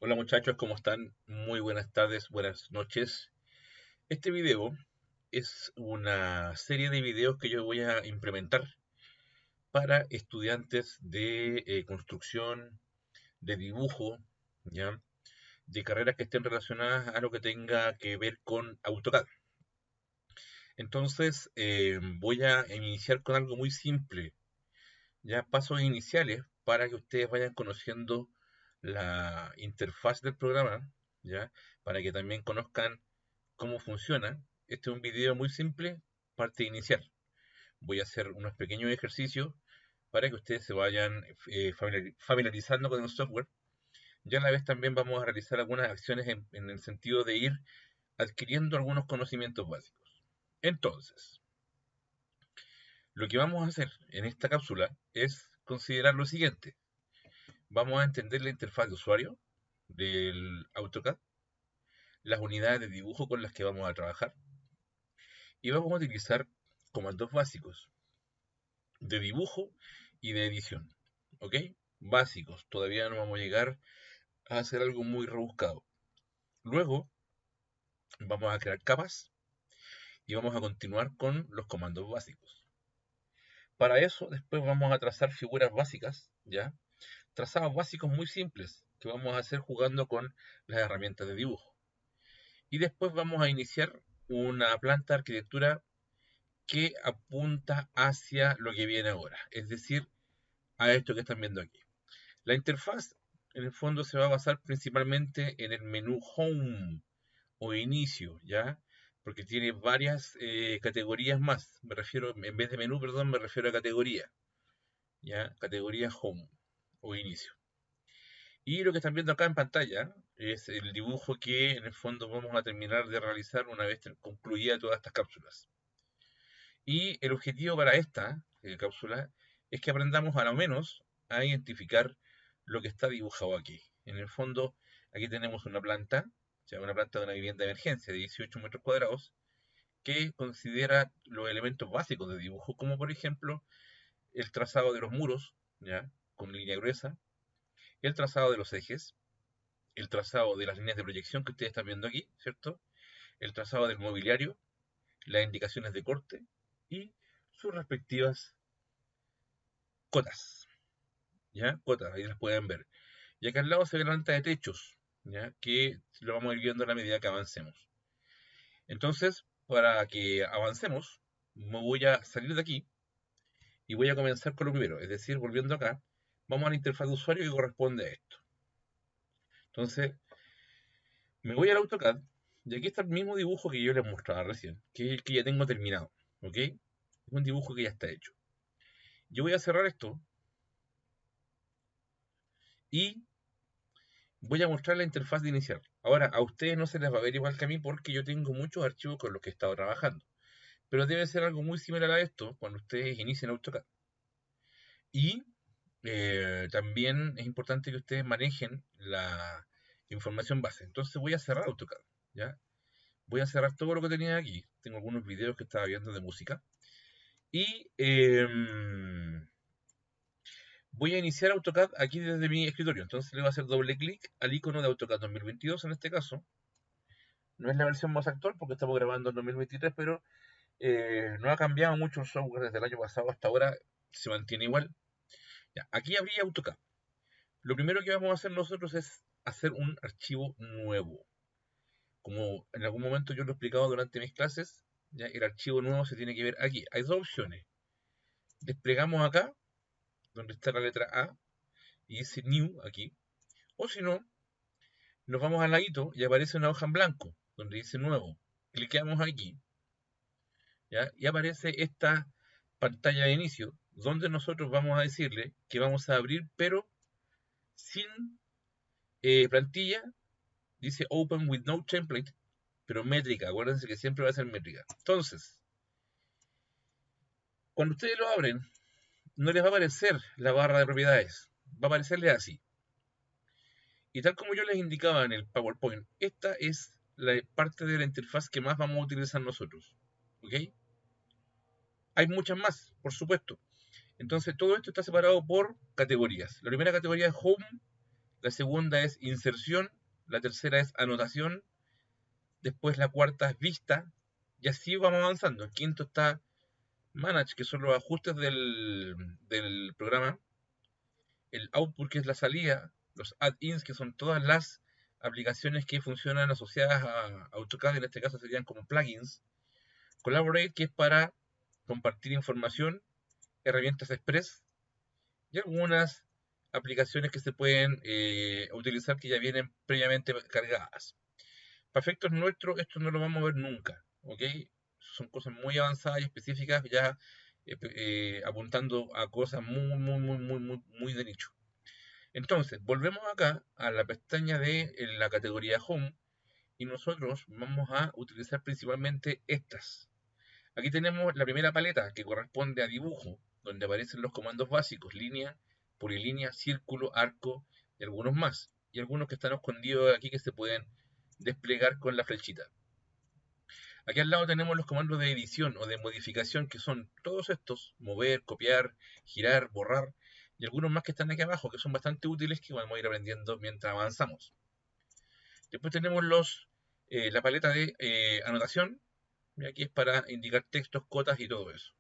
Hola muchachos, ¿cómo están? Muy buenas tardes, buenas noches. Este video es una serie de videos que yo voy a implementar para estudiantes de construcción, de dibujo, ¿ya? De carreras que estén relacionadas a lo que tenga que ver con AutoCAD. Entonces, voy a iniciar con algo muy simple, ya pasos iniciales para que ustedes vayan conociendo la interfaz del programa, ya, para que también conozcan cómo funciona. Este es un video muy simple, parte inicial. Voy a hacer unos pequeños ejercicios para que ustedes se vayan familiarizando con el software. Ya a la vez también vamos a realizar algunas acciones en el sentido de ir adquiriendo algunos conocimientos básicos. Entonces, lo que vamos a hacer en esta cápsula es considerar lo siguiente. Vamos a entender la interfaz de usuario del AutoCAD, las unidades de dibujo con las que vamos a trabajar y vamos a utilizar comandos básicos de dibujo y de edición. ¿Ok? Básicos. Todavía no vamos a llegar a hacer algo muy rebuscado. Luego vamos a crear capas y vamos a continuar con los comandos básicos. Para eso después vamos a trazar figuras básicas, ¿ya? Trazados básicos muy simples que vamos a hacer jugando con las herramientas de dibujo. Y después vamos a iniciar una planta de arquitectura que apunta hacia lo que viene ahora, es decir, a esto que están viendo aquí. La interfaz, en el fondo, se va a basar principalmente en el menú Home o Inicio, ¿ya? Porque tiene varias categorías más. Me refiero, en vez de menú, perdón, me refiero a categoría, ¿ya? Categoría Home o Inicio. Y lo que están viendo acá en pantalla es el dibujo que en el fondo vamos a terminar de realizar una vez concluida todas estas cápsulas. Y el objetivo para esta cápsula es que aprendamos a lo menos a identificar lo que está dibujado aquí. En el fondo, aquí tenemos una planta, o sea, una planta de una vivienda de emergencia de 18 metros cuadrados, que considera los elementos básicos de dibujo, como por ejemplo el trazado de los muros, ¿ya? Con línea gruesa, el trazado de los ejes, el trazado de las líneas de proyección que ustedes están viendo aquí, ¿cierto? El trazado del mobiliario, las indicaciones de corte y sus respectivas cotas, ¿ya? Cotas, ahí las pueden ver. Y acá al lado se ve la planta de techos, ¿ya? Que lo vamos a ir viendo a la medida que avancemos. Entonces, para que avancemos, me voy a salir de aquí y voy a comenzar con lo primero, es decir, volviendo acá, vamos a la interfaz de usuario que corresponde a esto. Entonces, me voy al AutoCAD y aquí está el mismo dibujo que yo les mostraba recién, que es el que ya tengo terminado, ¿ok? Es un dibujo que ya está hecho. Yo voy a cerrar esto y voy a mostrar la interfaz de iniciar. Ahora, a ustedes no se les va a ver igual que a mí porque yo tengo muchos archivos con los que he estado trabajando. Pero debe ser algo muy similar a esto cuando ustedes inicien AutoCAD. Y también es importante que ustedes manejen la información base. Entonces voy a cerrar AutoCAD, ¿ya? Voy a cerrar todo lo que tenía aquí. Tengo algunos videos que estaba viendo de música. Y voy a iniciar AutoCAD aquí desde mi escritorio. Entonces le voy a hacer doble clic al icono de AutoCAD 2022 en este caso. No es la versión más actual porque estamos grabando en 2023, pero no ha cambiado mucho el software desde el año pasado hasta ahora, se mantiene igual. Ya, aquí habría AutoCAD. Lo primero que vamos a hacer nosotros es hacer un archivo nuevo. Como en algún momento yo lo he explicado durante mis clases, ya, el archivo nuevo se tiene que ver aquí. Hay dos opciones. Desplegamos acá, donde está la letra A, y dice New aquí. O si no, nos vamos al ladito y aparece una hoja en blanco, donde dice Nuevo. Cliqueamos aquí, ¿ya? Y aparece esta pantalla de inicio, donde nosotros vamos a decirle que vamos a abrir, pero sin plantilla. Dice Open with no template, pero métrica. Acuérdense que siempre va a ser métrica. Entonces, cuando ustedes lo abren, no les va a aparecer la barra de propiedades. Va a aparecerles así. Y tal como yo les indicaba en el PowerPoint, esta es la parte de la interfaz que más vamos a utilizar nosotros. ¿Ok? Hay muchas más, por supuesto. Entonces, todo esto está separado por categorías. La primera categoría es Home, la segunda es inserción, la tercera es anotación, después la cuarta es vista, y así vamos avanzando. El quinto está manage, que son los ajustes del programa, el output, que es la salida, los add-ins, que son todas las aplicaciones que funcionan asociadas a AutoCAD, en este caso serían como plugins, Collaborate, que es para compartir información, herramientas express y algunas aplicaciones que se pueden utilizar que ya vienen previamente cargadas. Para efectos nuestros, esto no lo vamos a ver nunca, ¿ok? Son cosas muy avanzadas y específicas, ya apuntando a cosas muy de nicho. Entonces, volvemos acá a la pestaña de la categoría Home y nosotros vamos a utilizar principalmente estas. Aquí tenemos la primera paleta que corresponde a dibujo, donde aparecen los comandos básicos, línea, polilínea, círculo, arco y algunos más. Y algunos que están escondidos aquí que se pueden desplegar con la flechita. Aquí al lado tenemos los comandos de edición o de modificación, que son todos estos: mover, copiar, girar, borrar, y algunos más que están aquí abajo, que son bastante útiles, que vamos a ir aprendiendo mientras avanzamos. Después tenemos la paleta de anotación, y aquí es para indicar textos, cotas y todo eso.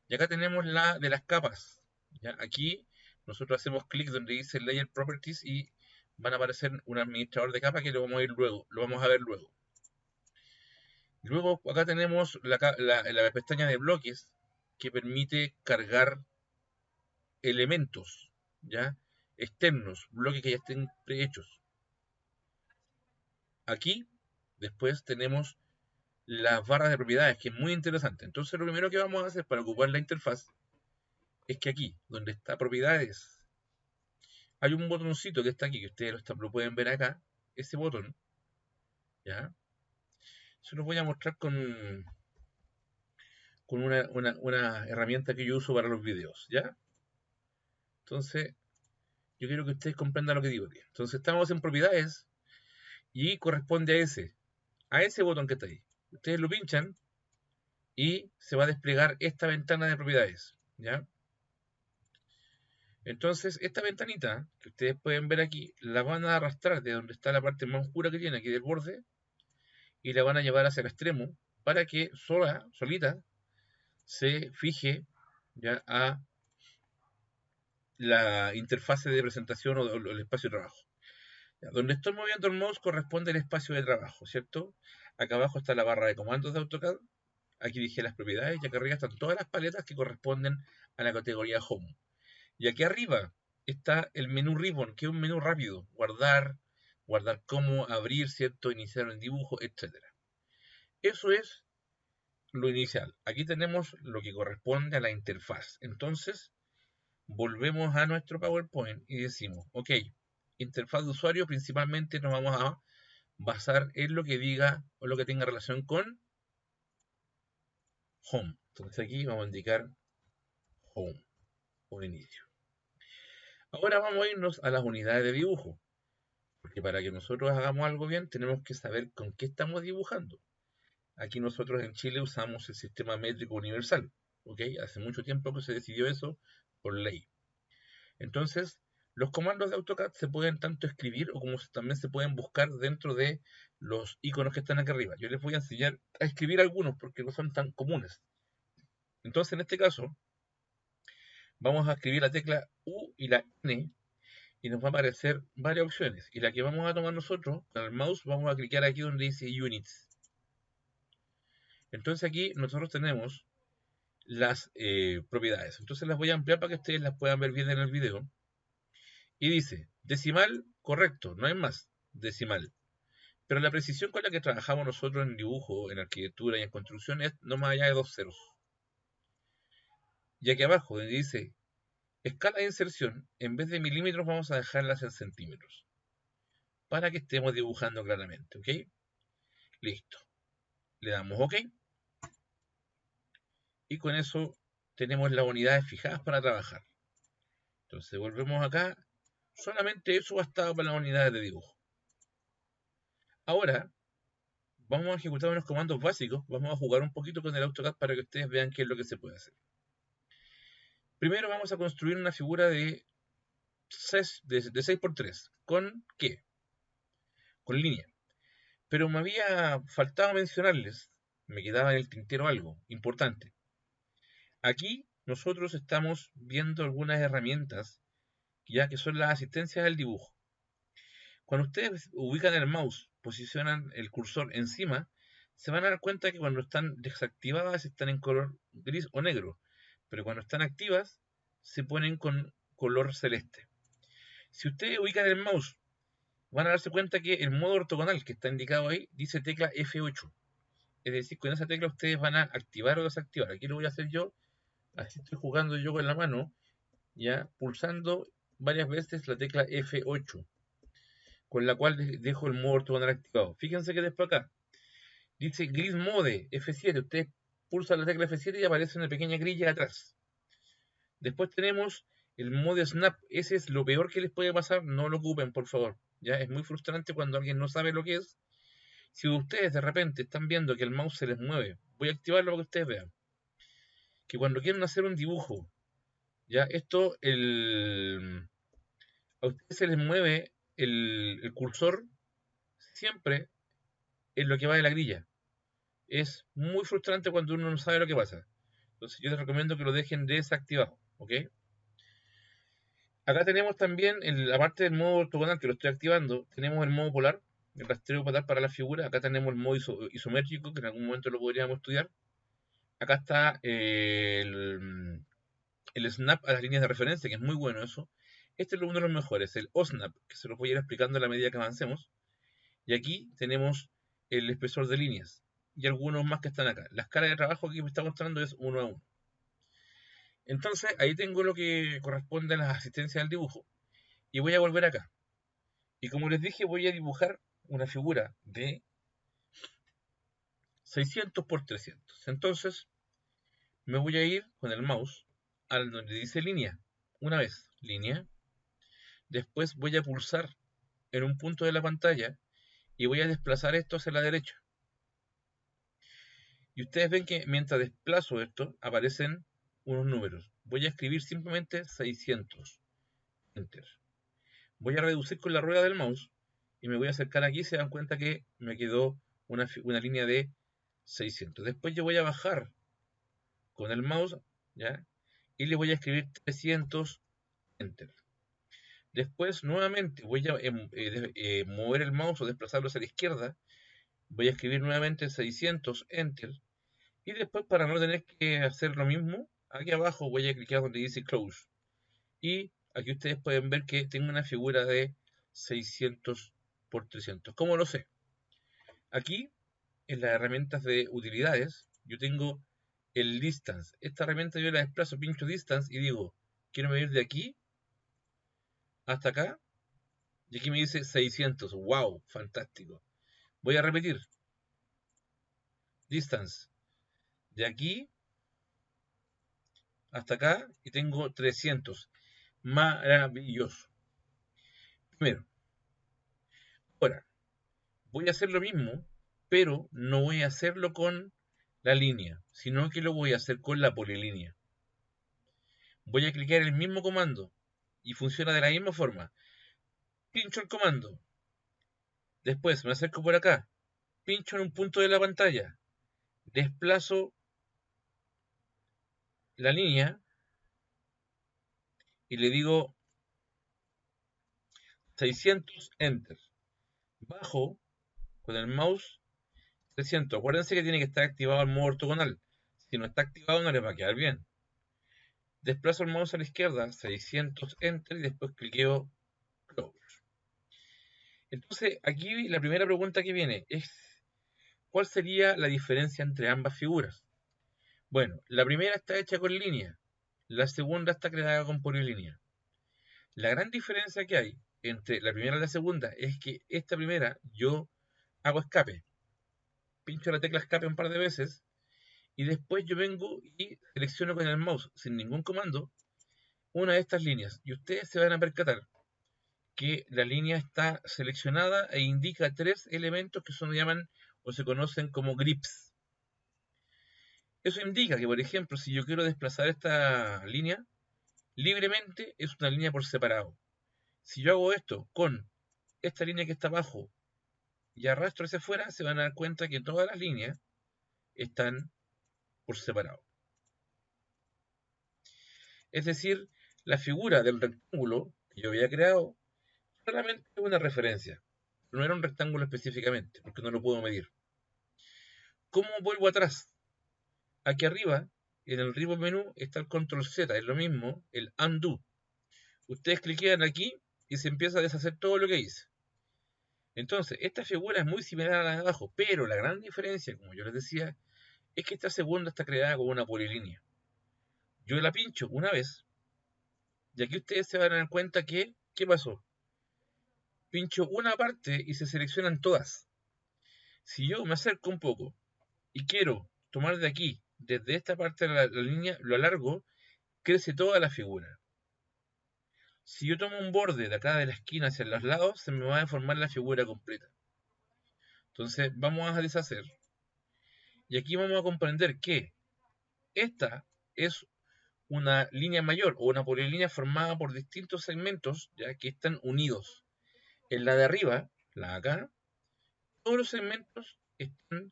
Y acá tenemos la de las capas. ¿Ya? Aquí nosotros hacemos clic donde dice Layer Properties y van a aparecer un administrador de capa que lo vamos a ver luego. Luego acá tenemos la pestaña de bloques, que permite cargar elementos, ¿ya? Externos, bloques que ya estén prehechos. Aquí después tenemos las barras de propiedades, que es muy interesante. Entonces lo primero que vamos a hacer para ocupar la interfaz es que aquí, donde está propiedades, hay un botoncito que está aquí, que ustedes lo pueden ver acá. Ese botón, ¿ya? Se los voy a mostrar con una herramienta que yo uso para los videos, ¿ya? Entonces, yo quiero que ustedes comprendan lo que digo aquí. Entonces, estamos en propiedades y corresponde a ese botón que está ahí. Ustedes lo pinchan y se va a desplegar esta ventana de propiedades, ¿ya? Entonces, esta ventanita que ustedes pueden ver aquí, la van a arrastrar de donde está la parte más oscura que tiene aquí del borde y la van a llevar hacia el extremo para que solita, se fije ya a la interfase de presentación o el espacio de trabajo. Ya, donde estoy moviendo el mouse corresponde al espacio de trabajo, ¿cierto? Acá abajo está la barra de comandos de AutoCAD, aquí dije las propiedades y acá arriba están todas las paletas que corresponden a la categoría Home. Y aquí arriba está el menú Ribbon, que es un menú rápido: guardar como, abrir, ¿cierto? Iniciar un dibujo, etc. Eso es lo inicial. Aquí tenemos lo que corresponde a la interfaz. Entonces, volvemos a nuestro PowerPoint y decimos, ok, interfaz de usuario, principalmente nos vamos a basar en lo que diga o lo que tenga relación con Home. Entonces aquí vamos a indicar Home o inicio. Ahora vamos a irnos a las unidades de dibujo, porque para que nosotros hagamos algo bien tenemos que saber con qué estamos dibujando. Aquí nosotros en Chile usamos el sistema métrico universal, ¿ok? Hace mucho tiempo que se decidió eso por ley. Entonces, los comandos de AutoCAD se pueden tanto escribir o como también se pueden buscar dentro de los iconos que están aquí arriba. Yo les voy a enseñar a escribir algunos porque no son tan comunes. Entonces, en este caso, vamos a escribir la tecla U y la N y nos va a aparecer varias opciones. Y la que vamos a tomar nosotros con el mouse, vamos a clicar aquí donde dice Units. Entonces aquí nosotros tenemos las propiedades. Entonces las voy a ampliar para que ustedes las puedan ver bien en el video. Y dice, decimal, correcto, no hay más, decimal. Pero la precisión con la que trabajamos nosotros en dibujo, en arquitectura y en construcción es no más allá de 2 ceros. Y aquí abajo, donde dice escala de inserción, en vez de milímetros vamos a dejarlas en centímetros, para que estemos dibujando claramente, ¿ok? Listo. Le damos OK. Y con eso tenemos las unidades fijadas para trabajar. Entonces volvemos acá. Solamente eso bastaba para las unidades de dibujo. Ahora vamos a ejecutar unos comandos básicos. Vamos a jugar un poquito con el AutoCAD para que ustedes vean qué es lo que se puede hacer. Primero vamos a construir una figura de de 6x3. ¿Con qué? Con línea. Pero me había faltado mencionarles, me quedaba en el tintero algo importante. Aquí nosotros estamos viendo algunas herramientas, ya que son las asistencias al dibujo. Cuando ustedes ubican el mouse, posicionan el cursor encima, se van a dar cuenta que cuando están desactivadas están en color gris o negro, pero cuando están activas se ponen con color celeste. Si ustedes ubican el mouse, van a darse cuenta que el modo ortogonal que está indicado ahí dice tecla F8. Es decir, con esa tecla ustedes van a activar o desactivar. Aquí lo voy a hacer yo, así estoy jugando yo con la mano, ya pulsando varias veces la tecla F8, con la cual dejo el modo ortogonal activado. Fíjense que después acá dice Grid Mode F7. Ustedes pulsan la tecla F7 y aparece una pequeña grilla atrás. Después tenemos el Mode Snap. Ese es lo peor que les puede pasar. No lo ocupen, por favor. Ya es muy frustrante cuando alguien no sabe lo que es. Si ustedes de repente están viendo que el mouse se les mueve, voy a activarlo para que ustedes vean. Que cuando quieren hacer un dibujo, ya esto, a ustedes se les mueve el cursor siempre en lo que va de la grilla. Es muy frustrante cuando uno no sabe lo que pasa. Entonces yo les recomiendo que lo dejen desactivado, ¿ok? Acá tenemos también, en la parte del modo ortogonal que lo estoy activando, tenemos el modo polar, el rastreo polar para la figura. Acá tenemos el modo isomértrico, que en algún momento lo podríamos estudiar. Acá está el snap a las líneas de referencia, que es muy bueno eso. Este es uno de los mejores, el OSNAP, que se los voy a ir explicando a la medida que avancemos. Y aquí tenemos el espesor de líneas y algunos más que están acá. La escala de trabajo que me está mostrando es 1 a 1. Entonces ahí tengo lo que corresponde a las asistencias al dibujo. Y voy a volver acá. Y como les dije, voy a dibujar una figura de 600 por 300. Entonces me voy a ir con el mouse a donde dice línea. Una vez, línea. Después voy a pulsar en un punto de la pantalla y voy a desplazar esto hacia la derecha. Y ustedes ven que mientras desplazo esto, aparecen unos números. Voy a escribir simplemente 600. Enter. Voy a reducir con la rueda del mouse y me voy a acercar aquí. Se dan cuenta que me quedó una línea de 600. Después yo voy a bajar con el mouse, ¿ya? Y le voy a escribir 300. Enter. Después nuevamente voy a mover el mouse o desplazarlo hacia la izquierda. Voy a escribir nuevamente 600. Enter. Y después, para no tener que hacer lo mismo, aquí abajo voy a clicar donde dice Close. Y aquí ustedes pueden ver que tengo una figura de 600 por 300. ¿Cómo lo sé? Aquí, en las herramientas de utilidades, yo tengo el Distance. Esta herramienta yo la desplazo, pincho Distance y digo, quiero medir de aquí hasta acá. Y aquí me dice 600. ¡Wow! Fantástico. Voy a repetir. Distance. De aquí hasta acá y tengo 300. Maravilloso. Primero, ahora voy a hacer lo mismo, pero no voy a hacerlo con la línea, sino que lo voy a hacer con la polilínea. Voy a clicar el mismo comando y funciona de la misma forma. Pincho el comando, después me acerco por acá, pincho en un punto de la pantalla, desplazo la línea y le digo 600, enter. Bajo con el mouse 300. Acuérdense que tiene que estar activado el modo ortogonal. Si no está activado no les va a quedar bien. Desplazo el mouse a la izquierda, 600, enter, y después cliqueo close. Entonces, aquí la primera pregunta que viene es, ¿cuál sería la diferencia entre ambas figuras? Bueno, la primera está hecha con línea, la segunda está creada con polilínea. La gran diferencia que hay entre la primera y la segunda es que esta primera yo hago escape, pincho la tecla escape un par de veces, y después yo vengo y selecciono con el mouse, sin ningún comando, una de estas líneas. Y ustedes se van a percatar que la línea está seleccionada e indica tres elementos que se llaman o se conocen como grips. Eso indica que, por ejemplo, si yo quiero desplazar esta línea libremente, es una línea por separado. Si yo hago esto con esta línea que está abajo y arrastro hacia afuera, se van a dar cuenta que todas las líneas están por separado. Es decir, la figura del rectángulo que yo había creado solamente es una referencia. No era un rectángulo específicamente, porque no lo puedo medir. ¿Cómo vuelvo atrás? Aquí arriba, en el ribbon menú, está el control Z, es lo mismo, el undo. Ustedes cliquean aquí y se empieza a deshacer todo lo que hice. Entonces, esta figura es muy similar a la de abajo, pero la gran diferencia, como yo les decía, es que esta segunda está creada con una polilínea. Yo la pincho una vez, y aquí ustedes se van a dar cuenta que, ¿qué pasó? Pincho una parte y se seleccionan todas. Si yo me acerco un poco y quiero tomar de aquí, desde esta parte de la línea, lo alargo, crece toda la figura. Si yo tomo un borde de acá de la esquina hacia los lados, se me va a deformar la figura completa. Entonces vamos a deshacer. Y aquí vamos a comprender que esta es una línea mayor o una polilínea formada por distintos segmentos ya que están unidos. En la de arriba, la de acá, todos los segmentos están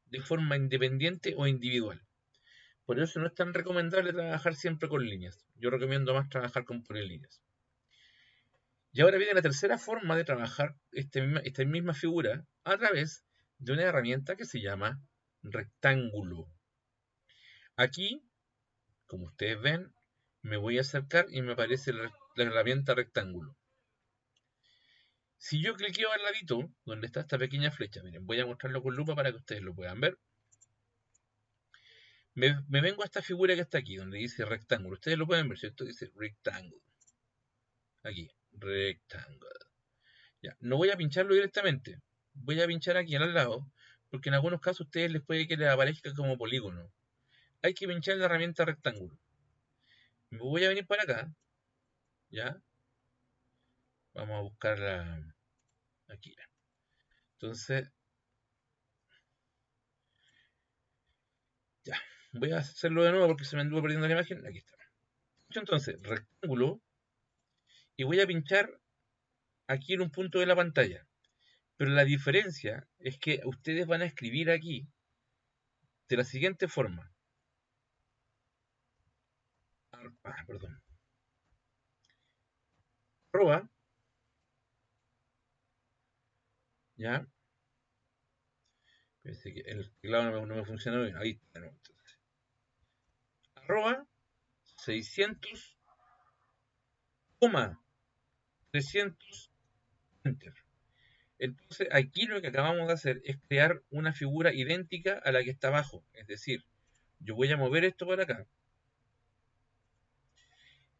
de forma independiente o individual. Por eso no es tan recomendable trabajar siempre con líneas. Yo recomiendo más trabajar con polilíneas. Y ahora viene la tercera forma de trabajar esta misma figura a través de una herramienta que se llama rectángulo. Aquí, como ustedes ven, me voy a acercar y me aparece la herramienta rectángulo. Si yo cliqueo al ladito, donde está esta pequeña flecha, miren, voy a mostrarlo con lupa para que ustedes lo puedan ver. Me vengo a esta figura que está aquí, donde dice rectángulo. Ustedes lo pueden ver, ¿cierto? Dice rectángulo. Aquí, rectángulo. Ya, no voy a pincharlo directamente. Voy a pinchar aquí al lado, porque en algunos casos a ustedes les puede que les aparezca como polígono. Hay que pinchar la herramienta rectángulo. Me voy a venir para acá, ¿ya? Vamos a buscarla aquí. Entonces, ya. Voy a hacerlo de nuevo porque se me anduvo perdiendo la imagen. Aquí está. Entonces, rectángulo. Y voy a pinchar aquí en un punto de la pantalla. Pero la diferencia es que ustedes van a escribir aquí de la siguiente forma. Perdón. Arroba. ¿Ya? Parece que el teclado no me funciona bien. Ahí está. No, arroba 600, 300, enter. Entonces aquí lo que acabamos de hacer es crear una figura idéntica a la que está abajo. Es decir, yo voy a mover esto para acá.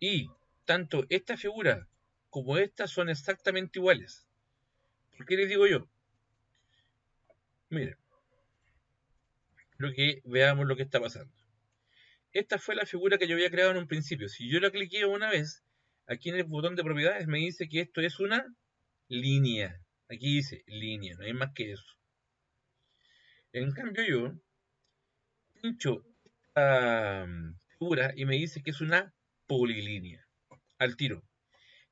Y tanto esta figura como esta son exactamente iguales. ¿Por qué les digo yo? Miren, veamos lo que está pasando. Esta fue la figura que yo había creado en un principio. Si yo la cliqueo una vez, aquí en el botón de propiedades me dice que esto es una línea. Aquí dice línea, no hay más que eso. En cambio yo pincho esta figura y me dice que es una polilínea. Al tiro.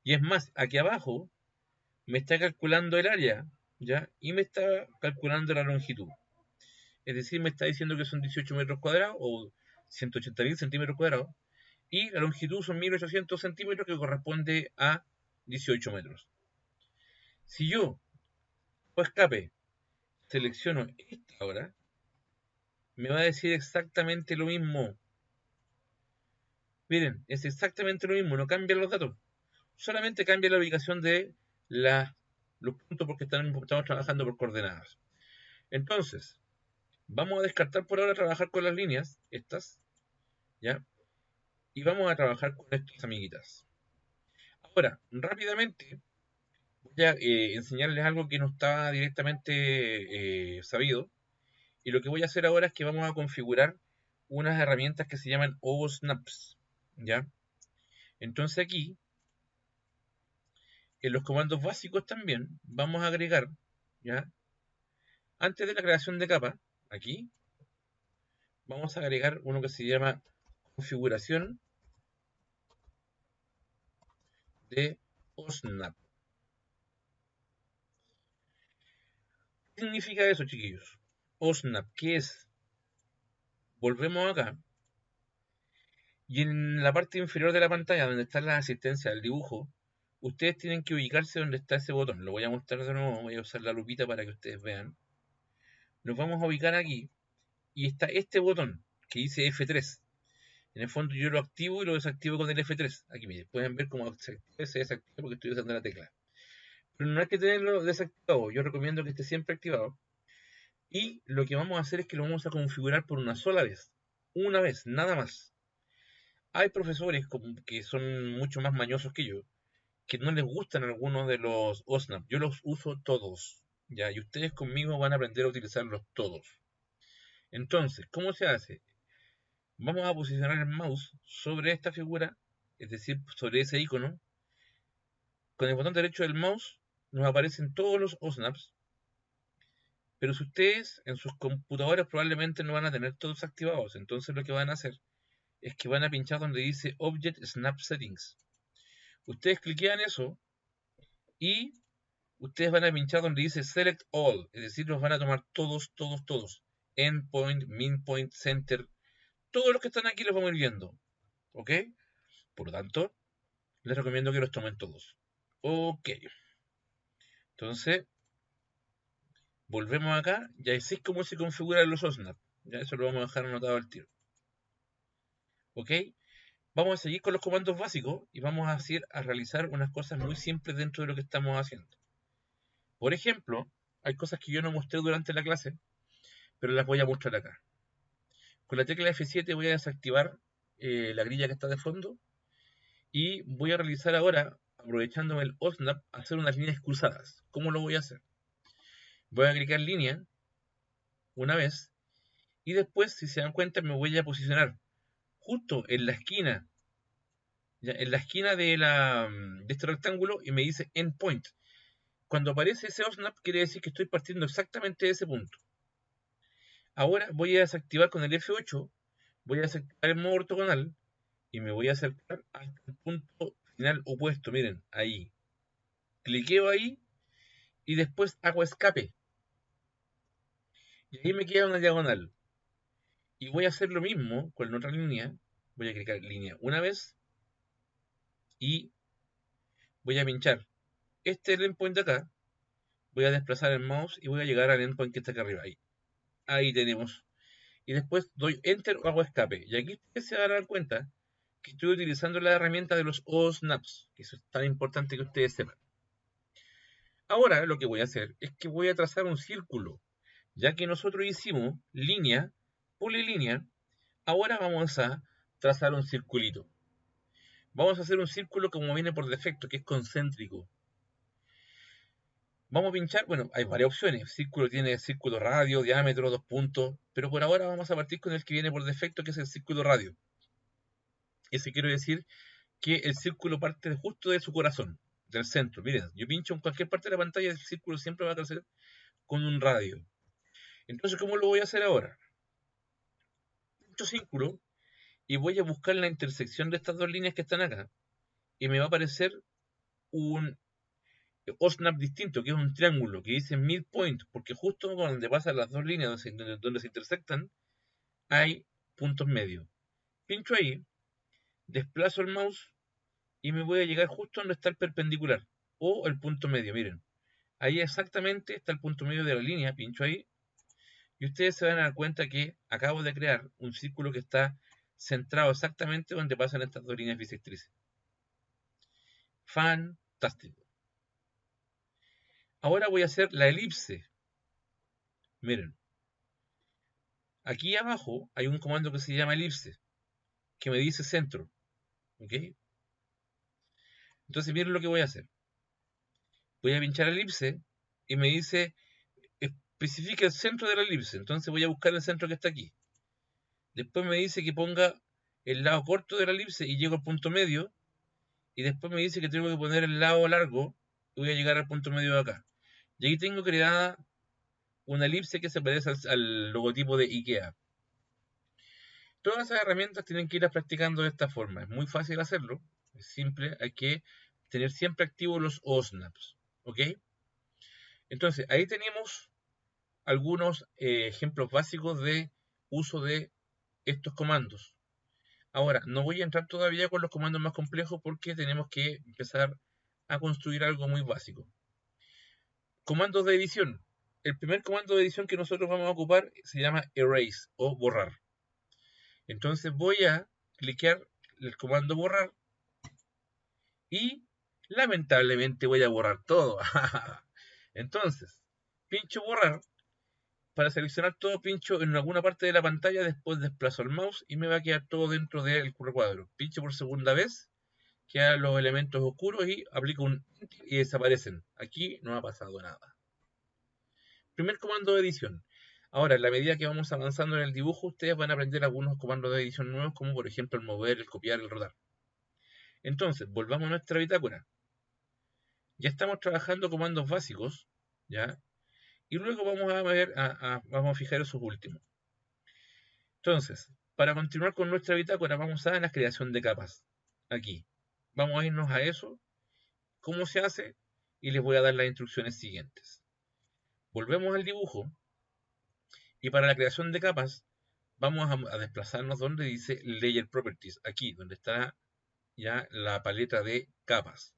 Y es más, aquí abajo me está calculando el área, ¿ya? Y me está calculando la longitud. Es decir, me está diciendo que son 18 metros cuadrados o 180.000 centímetros cuadrados. Y la longitud son 1800 centímetros que corresponde a 18 metros. Si yo, por escape, selecciono esta ahora, me va a decir exactamente lo mismo. Miren, es exactamente lo mismo, no cambian los datos. Solamente cambia la ubicación de los puntos porque estamos trabajando por coordenadas. Entonces, vamos a descartar por ahora trabajar con las líneas, estas, ¿ya? Y vamos a trabajar con estas amiguitas. Ahora, rápidamente, voy a enseñarles algo que no está directamente sabido. Y lo que voy a hacer ahora es que vamos a configurar unas herramientas que se llaman OSnaps, ¿ya? Entonces aquí, en los comandos básicos también, vamos a agregar, ¿ya? Antes de la creación de capa, aquí, vamos a agregar uno que se llama configuración de OSNAP. ¿Qué significa eso, chiquillos? OSNAP, ¿qué es? Volvemos acá. Y en la parte inferior de la pantalla, donde está la asistencia del dibujo, ustedes tienen que ubicarse donde está ese botón. Lo voy a mostrar de nuevo, voy a usar la lupita para que ustedes vean. Nos vamos a ubicar aquí y está este botón que dice F3. En el fondo yo lo activo y lo desactivo con el F3. Aquí miren, pueden ver cómo se activa y se desactiva porque estoy usando la tecla. Pero no hay que tenerlo desactivado, yo recomiendo que esté siempre activado. Y lo que vamos a hacer es que lo vamos a configurar por una sola vez. Una vez, nada más. Hay profesores que son mucho más mañosos que yo, que no les gustan algunos de los OSNAP. Yo los uso todos, ¿ya? Y ustedes conmigo van a aprender a utilizarlos todos. Entonces, ¿cómo se hace? Vamos a posicionar el mouse sobre esta figura, es decir, sobre ese icono. Con el botón derecho del mouse nos aparecen todos los OSNAPs, pero si ustedes en sus computadores probablemente no van a tener todos activados, entonces lo que van a hacer es que van a pinchar donde dice Object Snap Settings. Ustedes cliquean eso y ustedes van a pinchar donde dice Select All, es decir, los van a tomar todos, todos, todos. Endpoint, Minpoint, Center, todos los que están aquí los vamos a ir viendo. ¿Ok? Por lo tanto, les recomiendo que los tomen todos. Ok. Entonces, volvemos acá. Ya así es como se configuran los OSNAP. Ya eso lo vamos a dejar anotado al tiro. ¿Ok? Vamos a seguir con los comandos básicos y vamos a realizar unas cosas muy simples dentro de lo que estamos haciendo. Por ejemplo, hay cosas que yo no mostré durante la clase, pero las voy a mostrar acá. Con la tecla F7 voy a desactivar la grilla que está de fondo y voy a realizar ahora, aprovechando el OSNAP, hacer unas líneas cruzadas. ¿Cómo lo voy a hacer? Voy a clicar línea una vez y después, si se dan cuenta, me voy a posicionar justo en la esquina, ya, en la esquina de este rectángulo y me dice Endpoint. Cuando aparece ese OSNAP quiere decir que estoy partiendo exactamente de ese punto. Ahora voy a desactivar con el F8, voy a desactivar el modo ortogonal y me voy a acercar hasta el punto final opuesto. Miren, ahí. Cliqueo ahí y después hago escape. Y ahí me queda una diagonal. Y voy a hacer lo mismo con la otra línea. Voy a clicar línea una vez y voy a pinchar este endpoint de acá. Voy a desplazar el mouse y voy a llegar al endpoint que está acá arriba. Ahí tenemos. Y después doy enter o hago escape. Y aquí ustedes se van a dar cuenta que estoy utilizando la herramienta de los OSNAPs, que eso es tan importante que ustedes sepan. Ahora lo que voy a hacer es que voy a trazar un círculo. Ya que nosotros hicimos línea, polilínea, ahora vamos a trazar un circulito. Vamos a hacer un círculo como viene por defecto, que es concéntrico. Vamos a pinchar, bueno, hay varias opciones. Círculo tiene círculo radio, diámetro, 2 puntos, pero por ahora vamos a partir con el que viene por defecto, que es el círculo radio. Eso quiero decir que el círculo parte justo de su corazón, del centro. Miren, yo pincho en cualquier parte de la pantalla, el círculo siempre va a crecer con un radio. Entonces, ¿cómo lo voy a hacer ahora? Pincho círculo y voy a buscar la intersección de estas dos líneas que están acá. Y me va a aparecer un OSNAP distinto, que es un triángulo, que dice midpoint, porque justo donde pasan las dos líneas donde se intersectan, hay puntos medios. Pincho ahí, desplazo el mouse y me voy a llegar justo donde está el perpendicular, o el punto medio, miren. Ahí exactamente está el punto medio de la línea, pincho ahí, y ustedes se van a dar cuenta que acabo de crear un círculo que está centrado exactamente donde pasan estas dos líneas bisectrices. Fantástico. Ahora voy a hacer la elipse. Miren, aquí abajo hay un comando que se llama elipse, que me dice centro. ¿Ok? Entonces miren lo que voy a hacer. Voy a pinchar elipse y me dice especifica el centro de la elipse. Entonces voy a buscar el centro que está aquí. Después me dice que ponga el lado corto de la elipse y llego al punto medio. Y después me dice que tengo que poner el lado largo y voy a llegar al punto medio de acá. Y ahí tengo creada una elipse que se parece al logotipo de IKEA. Todas esas herramientas tienen que irlas practicando de esta forma. Es muy fácil hacerlo, es simple, hay que tener siempre activos los OSNAPs, ¿ok? Entonces, ahí tenemos algunos ejemplos básicos de uso de estos comandos. Ahora, no voy a entrar todavía con los comandos más complejos porque tenemos que empezar a construir algo muy básico. Comandos de edición. El primer comando de edición que nosotros vamos a ocupar se llama erase o borrar. Entonces voy a cliquear el comando borrar y lamentablemente voy a borrar todo. Entonces, pincho borrar. Para seleccionar todo, pincho en alguna parte de la pantalla, después desplazo el mouse y me va a quedar todo dentro del recuadro. Pincho por segunda vez, quedan los elementos oscuros y aplico un enter y desaparecen. Aquí no ha pasado nada. Primer comando de edición. Ahora, en la medida que vamos avanzando en el dibujo, ustedes van a aprender algunos comandos de edición nuevos, como por ejemplo el mover, el copiar, el rodar. Entonces, volvamos a nuestra bitácora. Ya estamos trabajando comandos básicos, ¿ya? Y luego vamos a ver, vamos a fijar esos últimos. Entonces, para continuar con nuestra bitácora, vamos a la creación de capas. Aquí. Vamos a irnos a eso, cómo se hace, y les voy a dar las instrucciones siguientes. Volvemos al dibujo, y para la creación de capas, vamos a desplazarnos donde dice Layer Properties, aquí, donde está ya la paleta de capas.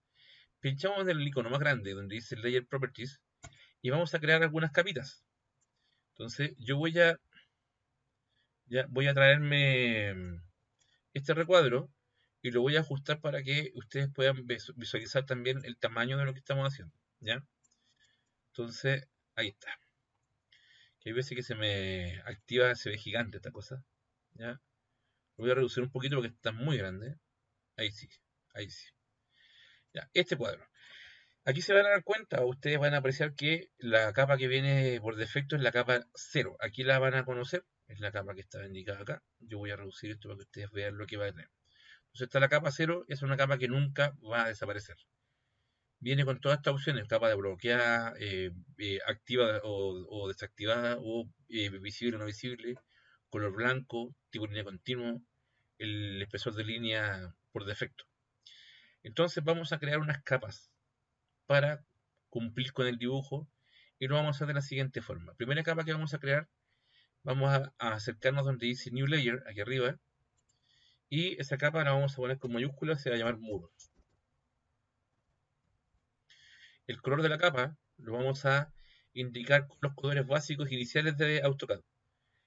Pinchamos en el icono más grande, donde dice Layer Properties, y vamos a crear algunas capitas. Entonces, yo voy a traerme este recuadro y lo voy a ajustar para que ustedes puedan visualizar también el tamaño de lo que estamos haciendo, ¿ya? Entonces, ahí está. Que hay veces que se me activa, se ve gigante esta cosa, ¿ya? Lo voy a reducir un poquito porque está muy grande. Ahí sí, ahí sí. Ya, este cuadro. Aquí se van a dar cuenta, ustedes van a apreciar que la capa que viene por defecto es la capa 0. Aquí la van a conocer, es la capa que está indicada acá. Yo voy a reducir esto para que ustedes vean lo que va a tener. Entonces está la capa 0, es una capa que nunca va a desaparecer. Viene con todas estas opciones, capa de bloqueada, activa o desactivada, o visible o no visible, color blanco, tipo línea continua, el espesor de línea por defecto. Entonces vamos a crear unas capas para cumplir con el dibujo y lo vamos a hacer de la siguiente forma. Primera capa que vamos a crear, vamos a acercarnos donde dice New Layer, aquí arriba, y esa capa la vamos a poner con mayúsculas, se va a llamar muros. El color de la capa lo vamos a indicar con los colores básicos iniciales de AutoCAD.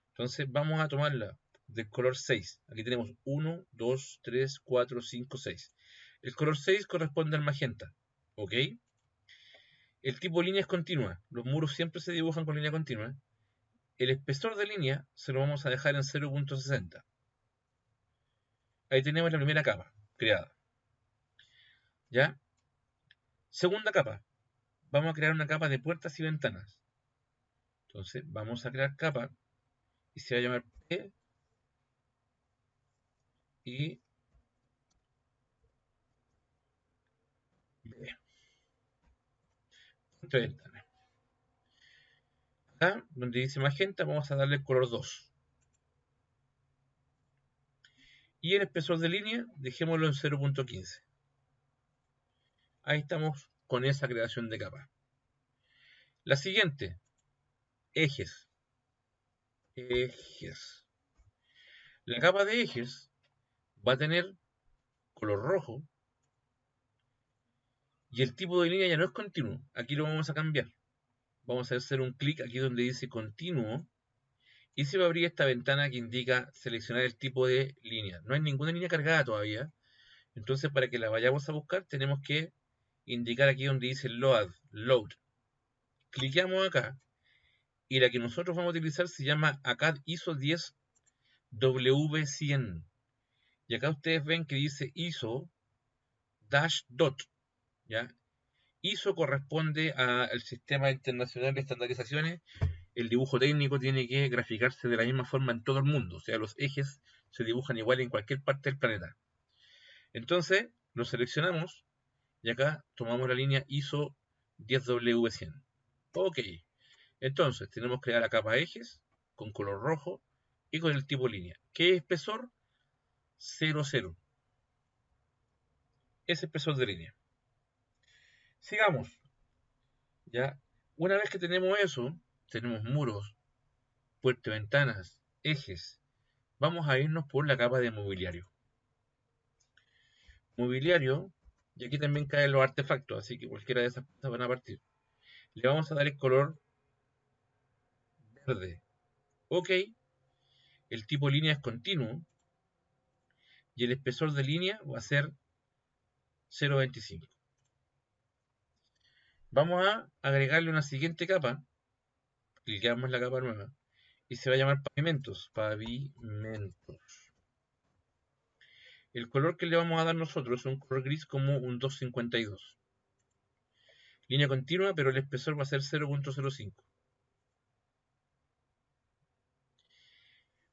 Entonces vamos a tomarla del color 6. Aquí tenemos 1, 2, 3, 4, 5, 6. El color 6 corresponde al magenta. ¿Ok? El tipo de línea es continua. Los muros siempre se dibujan con línea continua. El espesor de línea se lo vamos a dejar en 0.60. Ahí tenemos la primera capa creada. ¿Ya? Segunda capa. Vamos a crear una capa de puertas y ventanas. Entonces vamos a crear capa y se va a llamar P y B. Entre ventanas. Acá, donde dice magenta, vamos a darle el color 2. Y el espesor de línea, dejémoslo en 0.15. Ahí estamos con esa creación de capa. La siguiente, ejes. Ejes. La capa de ejes va a tener color rojo y el tipo de línea ya no es continuo. Aquí lo vamos a cambiar. Vamos a hacer un clic aquí donde dice continuo y se va a abrir esta ventana que indica seleccionar el tipo de línea. No hay ninguna línea cargada todavía. Entonces, para que la vayamos a buscar, tenemos que indicar aquí donde dice load. Cliqueamos acá y la que nosotros vamos a utilizar se llama ACAD ISO 10 W100. Y acá ustedes ven que dice ISO -dot, ¿ya? ISO corresponde al Sistema Internacional de Estandarizaciones. El dibujo técnico tiene que graficarse de la misma forma en todo el mundo. O sea, los ejes se dibujan igual en cualquier parte del planeta. Entonces, lo seleccionamos y acá tomamos la línea ISO 10W100. Ok. Entonces, tenemos que crear la capa ejes con color rojo y con el tipo línea. ¿Qué espesor? 00. Ese espesor de línea. Sigamos. Ya, una vez que tenemos eso, tenemos muros, puertas, ventanas, ejes. Vamos a irnos por la capa de mobiliario. Mobiliario, y aquí también caen los artefactos, así que cualquiera de esas cosas van a partir. Le vamos a dar el color verde. Ok, el tipo de línea es continuo y el espesor de línea va a ser 0,25. Vamos a agregarle una siguiente capa, clicamos en la capa nueva, y se va a llamar pavimentos. Pavimentos. El color que le vamos a dar nosotros es un color gris como un 252. Línea continua, pero el espesor va a ser 0,05.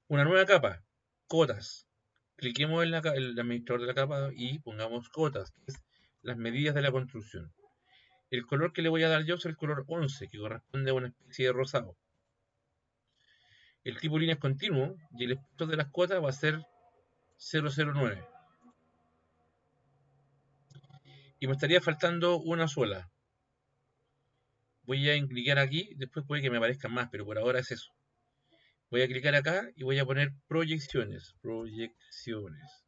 Una nueva capa, cotas. Cliquemos en el administrador de la capa y pongamos cotas, que es las medidas de la construcción. El color que le voy a dar yo es el color 11, que corresponde a una especie de rosado. El tipo de línea es continuo y el espesor de las cotas va a ser 0,09. Y me estaría faltando una sola. Voy a clicar aquí, después puede que me aparezcan más, pero por ahora es eso. Voy a clicar acá y voy a poner proyecciones. Proyecciones.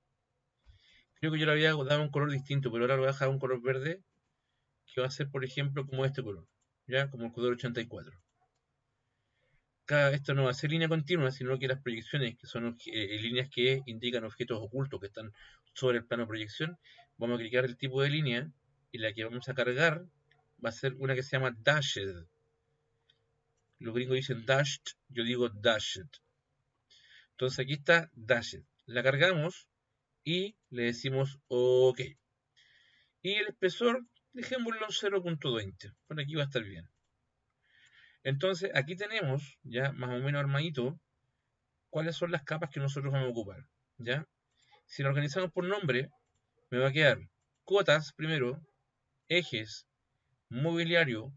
Creo que yo le había dado un color distinto, pero ahora lo voy a dejar un color verde, que va a ser, por ejemplo, como este color. Ya, como el color 84. Esto no va a ser línea continua, sino que las proyecciones, que son líneas que indican objetos ocultos que están sobre el plano de proyección, vamos a clicar el tipo de línea y la que vamos a cargar va a ser una que se llama dashed. Los gringos dicen dashed, yo digo dashed. Entonces aquí está dashed. La cargamos y le decimos OK. Y el espesor, dejémoslo en 0,20. Por aquí va a estar bien. Entonces aquí tenemos ya más o menos armadito cuáles son las capas que nosotros vamos a ocupar. ¿Ya? Si lo organizamos por nombre, me va a quedar cotas primero, ejes, mobiliario,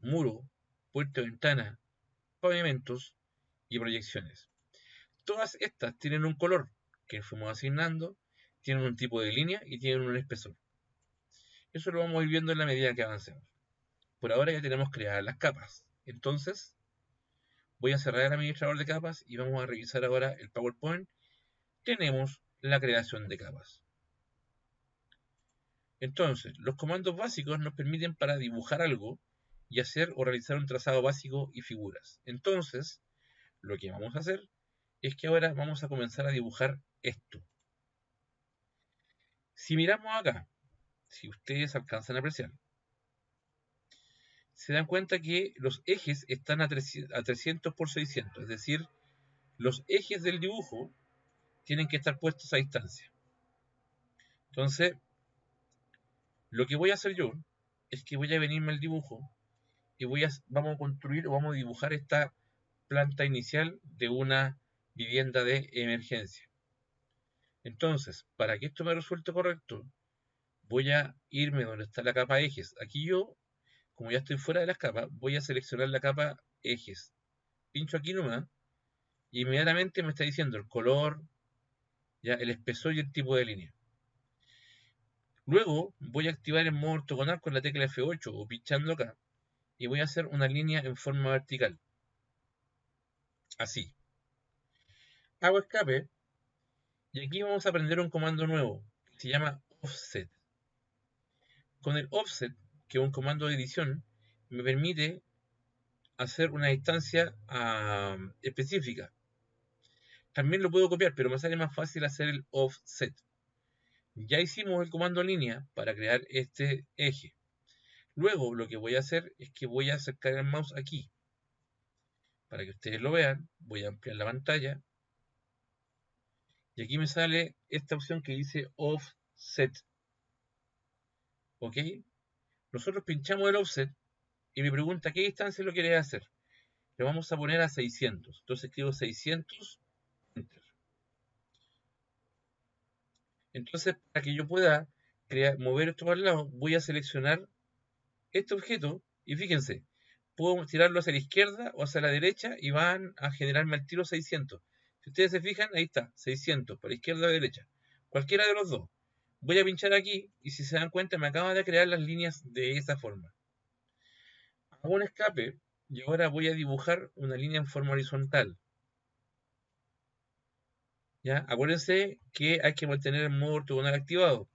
muro, puerta, ventana, pavimentos y proyecciones. Todas estas tienen un color que fuimos asignando, tienen un tipo de línea y tienen un espesor. Eso lo vamos a ir viendo en la medida que avancemos. Por ahora ya tenemos creadas las capas. Entonces, voy a cerrar el administrador de capas y vamos a revisar ahora el PowerPoint. Tenemos la creación de capas. Entonces, los comandos básicos nos permiten para dibujar algo y hacer o realizar un trazado básico y figuras. Entonces, lo que vamos a hacer es que ahora vamos a comenzar a dibujar esto. Si miramos acá, si ustedes alcanzan a apreciar, se dan cuenta que los ejes están a 300 por 600, es decir, los ejes del dibujo tienen que estar puestos a distancia. Entonces, lo que voy a hacer yo es que voy a venirme al dibujo y vamos a construir o vamos a dibujar esta planta inicial de una vivienda de emergencia. Entonces, para que esto me resulte correcto, voy a irme donde está la capa ejes. Aquí yo, como ya estoy fuera de las capas, voy a seleccionar la capa ejes. Pincho aquí nomás y inmediatamente me está diciendo el color, ya el espesor y el tipo de línea. Luego voy a activar el modo ortogonal con la tecla F8 o pinchando acá y voy a hacer una línea en forma vertical. Así. Hago escape y aquí vamos a aprender un comando nuevo que se llama offset. Con el offset, que es un comando de edición, me permite hacer una distancia específica. También lo puedo copiar, pero me sale más fácil hacer el offset. Ya hicimos el comando línea para crear este eje. Luego lo que voy a hacer es que voy a acercar el mouse aquí. Para que ustedes lo vean, voy a ampliar la pantalla. Y aquí me sale esta opción que dice offset. ¿Ok? Nosotros pinchamos el offset y me pregunta qué distancia lo quieres hacer. Le vamos a poner a 600. Entonces escribo 600, enter. Entonces, para que yo pueda mover esto para el lado, voy a seleccionar este objeto y fíjense, puedo tirarlo hacia la izquierda o hacia la derecha y van a generarme al tiro 600. Si ustedes se fijan, ahí está, 600, para izquierda o derecha. Cualquiera de los dos. Voy a pinchar aquí y si se dan cuenta me acaba de crear las líneas de esa forma. Hago un escape y ahora voy a dibujar una línea en forma horizontal. ¿Ya? Acuérdense que hay que mantener el modo ortogonal activado.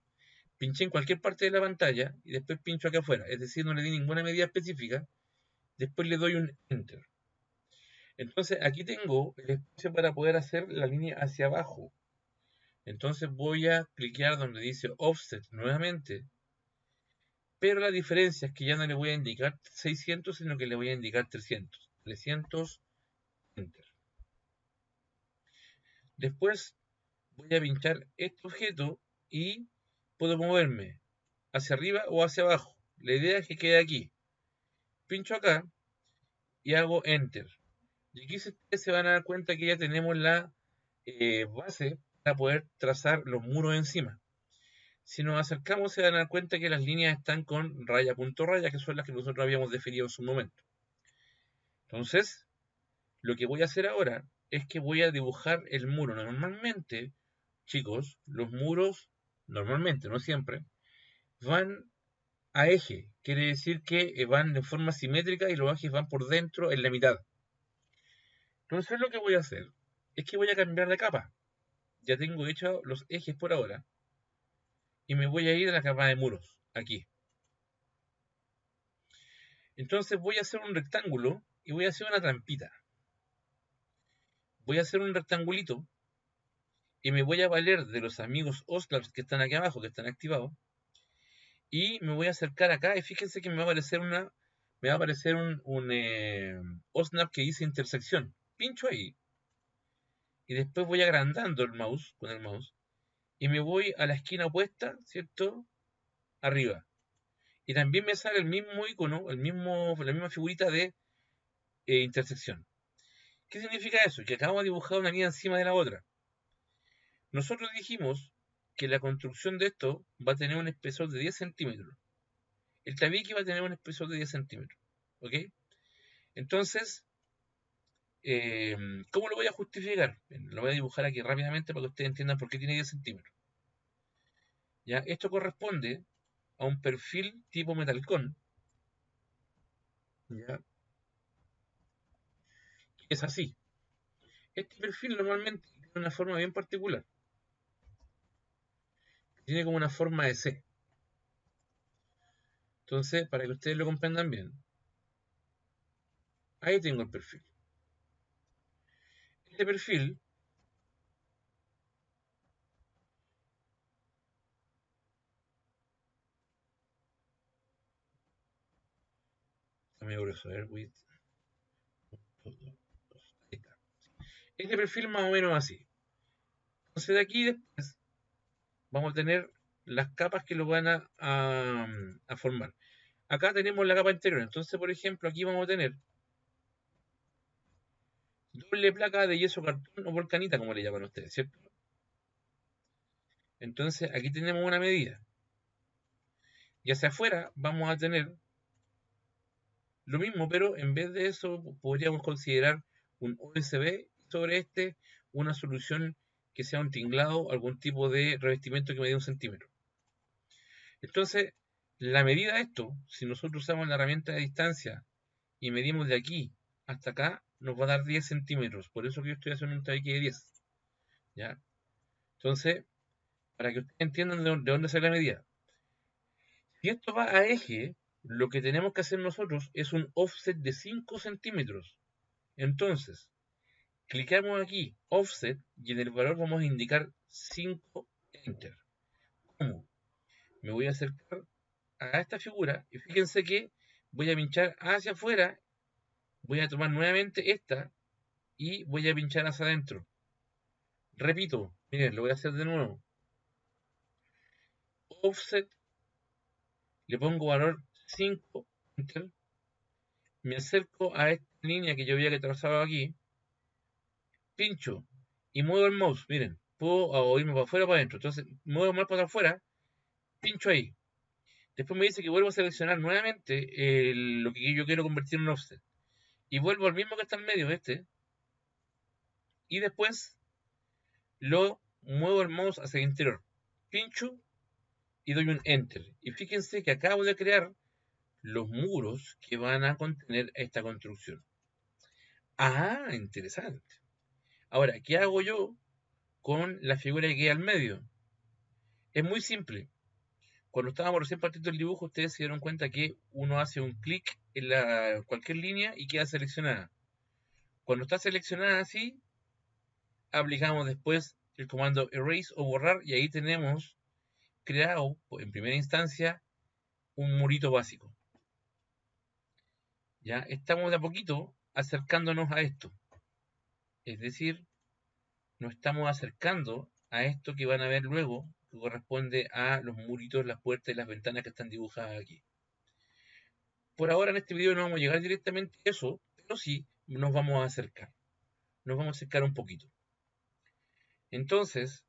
Pinché en cualquier parte de la pantalla y después pincho acá afuera. Es decir, no le di ninguna medida específica. Después le doy un Enter. Entonces aquí tengo el espacio para poder hacer la línea hacia abajo. Entonces voy a cliquear donde dice Offset nuevamente. Pero la diferencia es que ya no le voy a indicar 600, sino que le voy a indicar 300. 300, Enter. Después voy a pinchar este objeto y puedo moverme hacia arriba o hacia abajo. La idea es que quede aquí. Pincho acá y hago Enter. Y aquí ustedes se van a dar cuenta que ya tenemos la base para poder trazar los muros encima. Si nos acercamos se van a dar cuenta que las líneas están con raya punto raya, que son las que nosotros habíamos definido en su momento. Entonces, lo que voy a hacer ahora es que voy a dibujar el muro. Normalmente, chicos, los muros, normalmente, no siempre, van a eje. Quiere decir que van de forma simétrica y los ejes van por dentro en la mitad. Entonces lo que voy a hacer es que voy a cambiar de capa. Ya tengo hechos los ejes por ahora. Y me voy a ir a la capa de muros, aquí. Entonces voy a hacer un rectángulo y voy a hacer una trampita. Voy a hacer un rectangulito y me voy a valer de los amigos Oslabs que están aquí abajo, que están activados. Y me voy a acercar acá y fíjense que me va a aparecer un Osnab que dice intersección. Pincho ahí y después voy agrandando el mouse con el mouse y me voy a la esquina opuesta, ¿cierto? Arriba. Y también me sale el mismo icono, la misma figurita de intersección. ¿Qué significa eso? Que acabamos de dibujar una línea encima de la otra. Nosotros dijimos que la construcción de esto va a tener un espesor de 10 centímetros. El tabique va a tener un espesor de 10 centímetros. ¿Ok? Entonces, ¿cómo lo voy a justificar? Lo voy a dibujar aquí rápidamente para que ustedes entiendan por qué tiene 10 centímetros. ¿Ya? Esto corresponde a un perfil tipo Metalcon. ¿Ya? Es así. Este perfil normalmente tiene una forma bien particular. Tiene como una forma de C. Entonces, para que ustedes lo comprendan bien, ahí tengo el perfil. Este perfil grueso, width. Ahí está. Este perfil más o menos así. Entonces de aquí después vamos a tener las capas que lo van a formar. Acá tenemos la capa interior. Entonces, por ejemplo, aquí vamos a tener doble placa de yeso cartón o volcanita, como le llaman ustedes, ¿cierto? Entonces, aquí tenemos una medida. Y hacia afuera vamos a tener lo mismo, pero en vez de eso podríamos considerar un OSB sobre este una solución que sea un tinglado, algún tipo de revestimiento que medida 1 centímetro. Entonces, la medida de esto, si nosotros usamos la herramienta de distancia y medimos de aquí hasta acá, nos va a dar 10 centímetros. Por eso que yo estoy haciendo un tabique de 10. ¿Ya? Entonces, para que ustedes entiendan de dónde sale la medida. Si esto va a eje, lo que tenemos que hacer nosotros es un offset de 5 centímetros. Entonces, clicamos aquí, offset, y en el valor vamos a indicar 5 enter. ¿Cómo? Me voy a acercar a esta figura y fíjense que voy a pinchar hacia afuera, voy a tomar nuevamente esta y voy a pinchar hacia adentro. Repito, miren, lo voy a hacer de nuevo. Offset, le pongo valor 5, enter, me acerco a esta línea que yo había trazado aquí, pincho y muevo el mouse, miren, puedo irme para afuera o para adentro, entonces muevo el mouse para afuera, pincho ahí. Después me dice que vuelvo a seleccionar nuevamente lo que yo quiero convertir en un offset. Y vuelvo al mismo que está en medio, y después lo muevo el mouse hacia el interior. Pincho y doy un Enter. Y fíjense que acabo de crear los muros que van a contener esta construcción. Ah, interesante. Ahora, ¿qué hago yo con la figura que queda al medio? Es muy simple. Cuando estábamos recién partiendo el dibujo, ustedes se dieron cuenta que uno hace un clic en cualquier línea y queda seleccionada. Cuando está seleccionada así, aplicamos después el comando erase o borrar y ahí tenemos creado en primera instancia un murito básico. Ya estamos de a poquito acercándonos a esto. Es decir, nos estamos acercando a esto que van a ver luego, que corresponde a los muritos, las puertas y las ventanas que están dibujadas aquí. Por ahora en este video no vamos a llegar directamente a eso, pero sí nos vamos a acercar. Nos vamos a acercar un poquito. Entonces,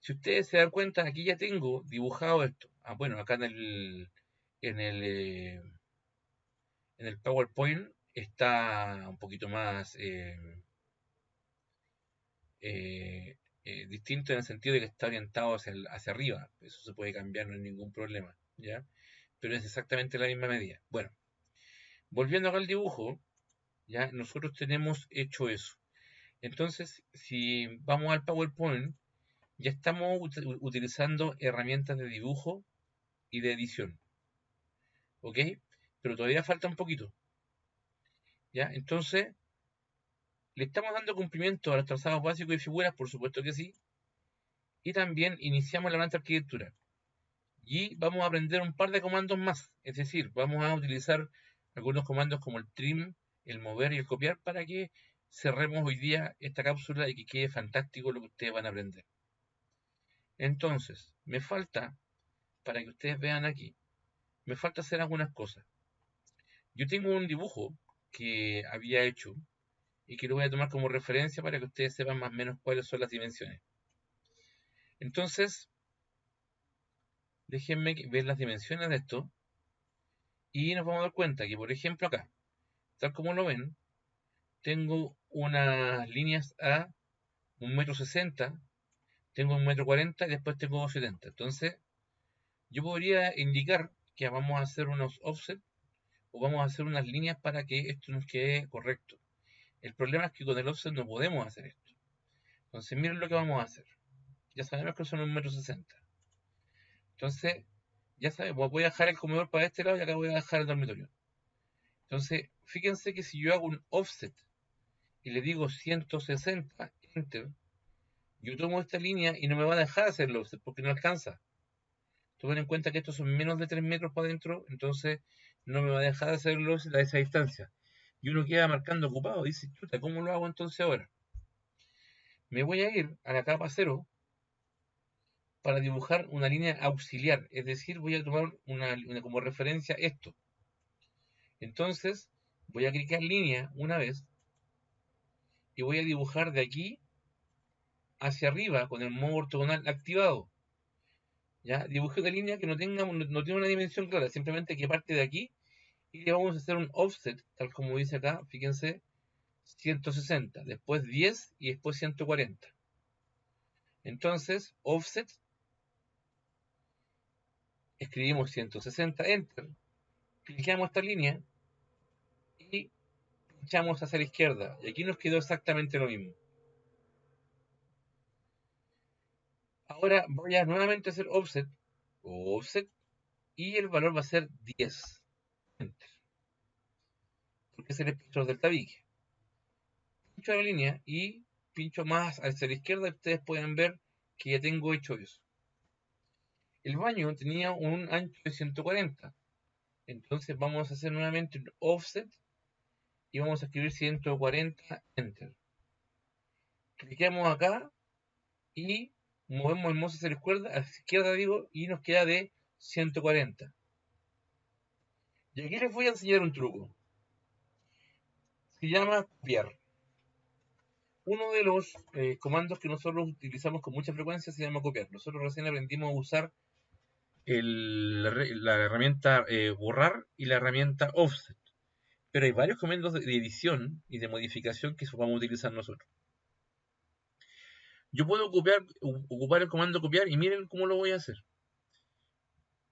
si ustedes se dan cuenta, aquí ya tengo dibujado esto. Ah, bueno, acá en el, eh, en el PowerPoint está un poquito más distinto en el sentido de que está orientado hacia arriba. Eso se puede cambiar, no hay ningún problema, ¿ya? Pero es exactamente la misma medida. Bueno, volviendo acá al dibujo, ya nosotros tenemos hecho eso. Entonces, si vamos al PowerPoint, ya estamos utilizando herramientas de dibujo y de edición, ¿ok? Pero todavía falta un poquito, ¿ya? Entonces, ¿le estamos dando cumplimiento a los trazados básicos y figuras? Por supuesto que sí. Y también iniciamos la planta de arquitectura. Y vamos a aprender un par de comandos más. Es decir, vamos a utilizar algunos comandos como el trim, el mover y el copiar para que cerremos hoy día esta cápsula y que quede fantástico lo que ustedes van a aprender. Entonces, me falta, para que ustedes vean aquí, me falta hacer algunas cosas. Yo tengo un dibujo que había hecho y que lo voy a tomar como referencia para que ustedes sepan más o menos cuáles son las dimensiones. Entonces, déjenme ver las dimensiones de esto y nos vamos a dar cuenta que, por ejemplo, acá, tal como lo ven, tengo unas líneas a 1,60 m, tengo 1,40 m y después tengo 2,70 m. Entonces, yo podría indicar que vamos a hacer unos offset o vamos a hacer unas líneas para que esto nos quede correcto. El problema es que con el offset no podemos hacer esto. Entonces, miren lo que vamos a hacer. Ya sabemos que son 1,60 m. Entonces, ya sabemos, voy a dejar el comedor para este lado y acá voy a dejar el dormitorio. Entonces, fíjense que si yo hago un offset y le digo 160, enter, yo tomo esta línea y no me va a dejar hacer el offset porque no alcanza. Tomen en cuenta que estos son menos de 3 metros para adentro, entonces no me va a dejar hacer el offset a esa distancia. Y uno queda marcando ocupado, dice, chuta, ¿cómo lo hago entonces ahora? Me voy a ir a la capa 0 para dibujar una línea auxiliar, es decir, voy a tomar como referencia esto. Entonces, voy a clicar línea una vez y voy a dibujar de aquí hacia arriba con el modo ortogonal activado. ¿Ya? Dibujé una línea que no tiene una dimensión clara, simplemente que parte de aquí y le vamos a hacer un offset, tal como dice acá, fíjense, 160, después 10 y después 140. Entonces, offset, escribimos 160, enter, clicamos esta línea y pinchamos hacia la izquierda. Y aquí nos quedó exactamente lo mismo. Ahora voy a nuevamente hacer offset, y el valor va a ser 10. Enter, porque es el espectro del tabique. Pincho la línea y pincho más hacia la izquierda y ustedes pueden ver que ya tengo hecho eso. El baño tenía un ancho de 140. Entonces vamos a hacer nuevamente un offset y vamos a escribir 140, enter. Clicamos acá y movemos el mouse hacia la izquierda digo, y nos queda de 140. Y aquí les voy a enseñar un truco. Se llama copiar. Uno de los comandos que nosotros utilizamos con mucha frecuencia se llama copiar. Nosotros recién aprendimos a usar la herramienta borrar y la herramienta offset. Pero hay varios comandos de edición y de modificación que vamos a utilizar nosotros. Yo puedo ocupar el comando copiar y miren cómo lo voy a hacer.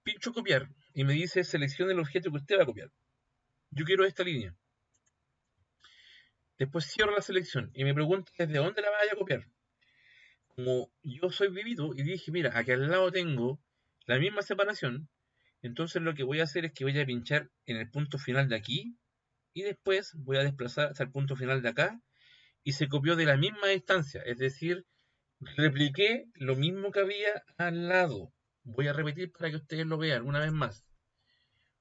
pincho copiar y me dice seleccione el objeto que usted va a copiar. Yo quiero esta línea. Después cierro la selección y me pregunta desde dónde la vaya a copiar. Como yo soy vivido y dije, mira, aquí al lado tengo la misma separación, entonces lo que voy a hacer es que voy a pinchar en el punto final de aquí y después voy a desplazar hasta el punto final de acá y se copió de la misma distancia, es decir, repliqué lo mismo que había al lado. Voy a repetir para que ustedes lo vean una vez más.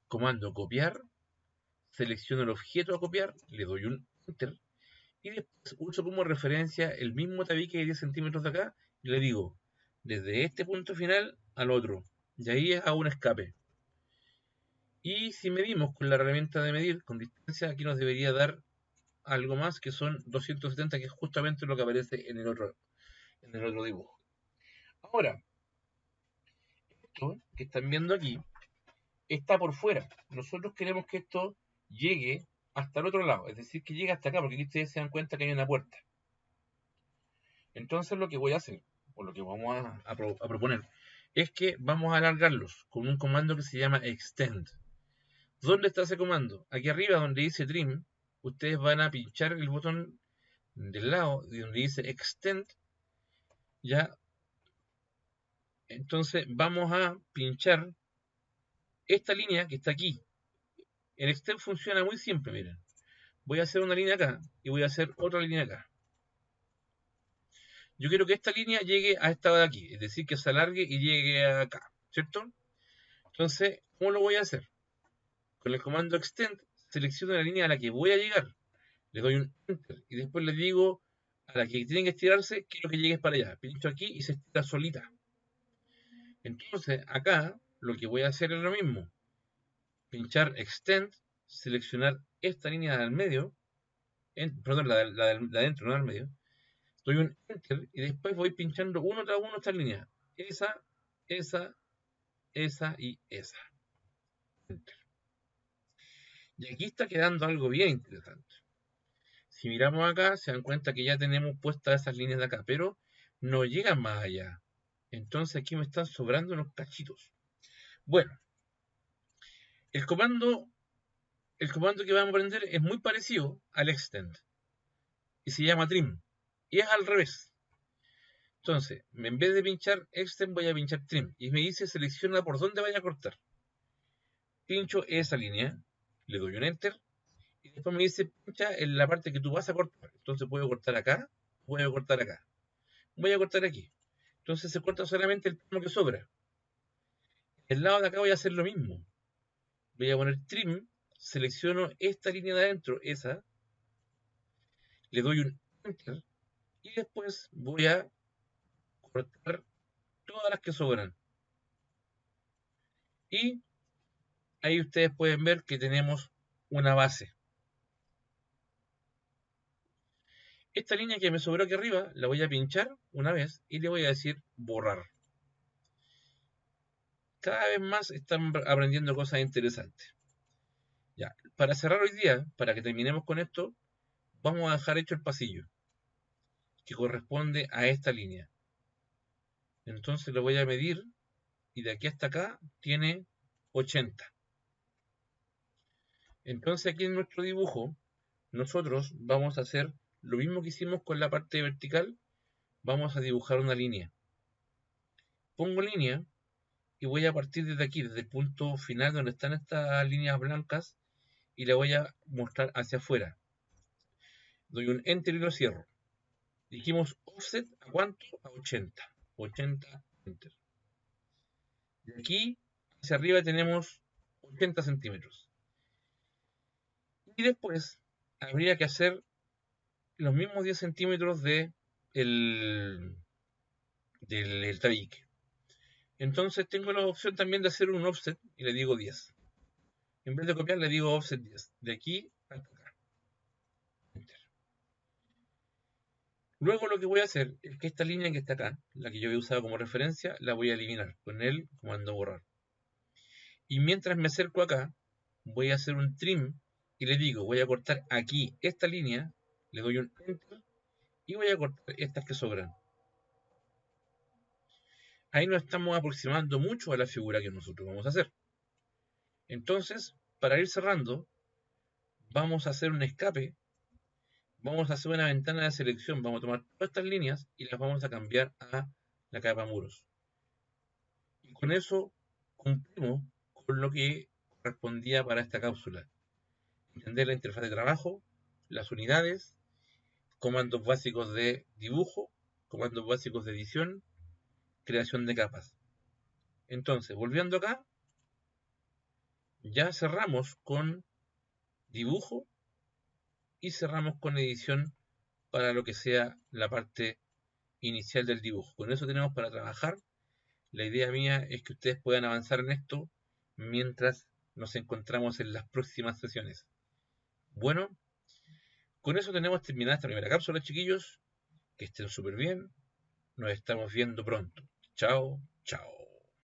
Comando copiar, selecciono el objeto a copiar, le doy un enter y después uso como referencia el mismo tabique de 10 centímetros de acá y le digo desde este punto final al otro. Y ahí hago un escape. Y si medimos con la herramienta de medir con distancia, aquí nos debería dar algo más que son 270, que es justamente lo que aparece en el otro dibujo. Ahora, esto que están viendo aquí está por fuera. Nosotros queremos que esto llegue hasta el otro lado, es decir, que llegue hasta acá, porque aquí ustedes se dan cuenta que hay una puerta. Entonces lo que voy a hacer, o lo que vamos a proponer, es que vamos a alargarlos con un comando que se llama extend. ¿Dónde está ese comando? Aquí arriba donde dice trim, ustedes van a pinchar el botón del lado de donde dice extend, ya. Entonces vamos a pinchar esta línea que está aquí. El extend funciona muy simple, miren. Voy a hacer una línea acá y voy a hacer otra línea acá. Yo quiero que esta línea llegue a esta de aquí, es decir, que se alargue y llegue acá, ¿cierto? Entonces, ¿cómo lo voy a hacer? Con el comando extend, selecciono la línea a la que voy a llegar, le doy un enter y después le digo a la que tiene que estirarse, quiero que llegues para allá. Pincho aquí y se estira solita. Entonces, acá lo que voy a hacer es lo mismo. Pinchar extend, seleccionar esta línea del medio, perdón, la de adentro, no del medio. Doy un enter y después voy pinchando uno tras uno estas líneas. Esa, esa, esa y esa. Enter. Y aquí está quedando algo bien interesante. Si miramos acá, se dan cuenta que ya tenemos puestas esas líneas de acá, pero no llegan más allá. Entonces aquí me están sobrando unos cachitos. Bueno, el comando, el comando que vamos a aprender es muy parecido al extend y se llama trim. Y es al revés. Entonces, en vez de pinchar extend, voy a pinchar trim. Y me dice selecciona por dónde vaya a cortar. Pincho esa línea, le doy un enter y después me dice pincha en la parte que tú vas a cortar. Entonces puedo cortar acá, puedo cortar acá. Voy a cortar aquí. Entonces se corta solamente el plano que sobra. El lado de acá voy a hacer lo mismo. Voy a poner trim, selecciono esta línea de adentro, esa, le doy un enter y después voy a cortar todas las que sobran. Y ahí ustedes pueden ver que tenemos una base. Esta línea que me sobró aquí arriba la voy a pinchar una vez y le voy a decir borrar. Cada vez más están aprendiendo cosas interesantes. Ya, para cerrar hoy día, para que terminemos con esto, vamos a dejar hecho el pasillo, que corresponde a esta línea. Entonces lo voy a medir y de aquí hasta acá tiene 80. Entonces aquí en nuestro dibujo nosotros vamos a hacer lo mismo que hicimos con la parte vertical. Vamos a dibujar una línea. Pongo línea y voy a partir desde aquí, desde el punto final donde están estas líneas blancas y la voy a mostrar hacia afuera. Doy un enter y lo cierro. Dijimos offset a cuánto? A 80. 80 enter. De aquí hacia arriba tenemos 80 centímetros. Y después habría que hacer los mismos 10 centímetros del tabique. Entonces tengo la opción también de hacer un offset y le digo 10. En vez de copiar le digo offset 10. De aquí hasta acá. Enter. Luego lo que voy a hacer es que esta línea que está acá, la que yo había usado como referencia, la voy a eliminar con el comando borrar. Y mientras me acerco acá, voy a hacer un trim y le digo, voy a cortar aquí esta línea, le doy un enter y voy a cortar estas que sobran. ahí nos estamos aproximando mucho a la figura que nosotros vamos a hacer. Entonces, para ir cerrando, vamos a hacer un escape, vamos a hacer una ventana de selección, vamos a tomar todas estas líneas y las vamos a cambiar a la capa muros. Y con eso cumplimos con lo que correspondía para esta cápsula. Entender la interfaz de trabajo, las unidades, comandos básicos de dibujo, comandos básicos de edición, creación de capas. Entonces, volviendo acá, ya cerramos con dibujo y cerramos con edición para lo que sea la parte inicial del dibujo. Con eso tenemos para trabajar. La idea mía es que ustedes puedan avanzar en esto mientras nos encontramos en las próximas sesiones. Bueno, con eso tenemos terminada esta primera cápsula, chiquillos. Que estén súper bien. Nos estamos viendo pronto. Chao, chao.